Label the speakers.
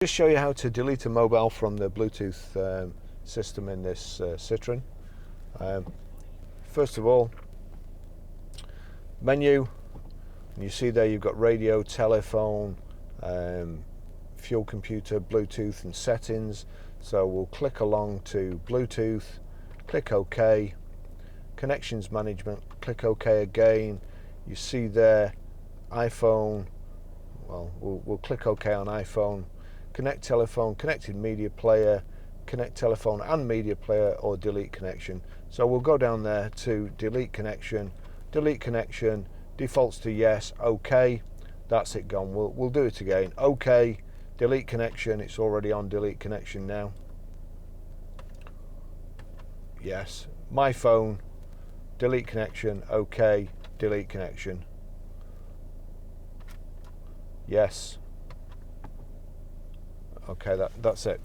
Speaker 1: Just show you how to delete a mobile from the Bluetooth system in this Citroen. First of all, menu, and you see there you've got radio, telephone, fuel computer, Bluetooth and settings. So we'll click along to Bluetooth, click OK, connections management, click OK again. You see there iPhone, well we'll click OK on iPhone, connect telephone, connected media player, connect telephone and media player, or delete connection. So we'll go down there to delete connection, defaults to yes, OK, that's it gone. We'll do it again, OK, delete connection, it's already on delete connection now, yes, my phone, delete connection, OK, delete connection, yes, okay, that's it.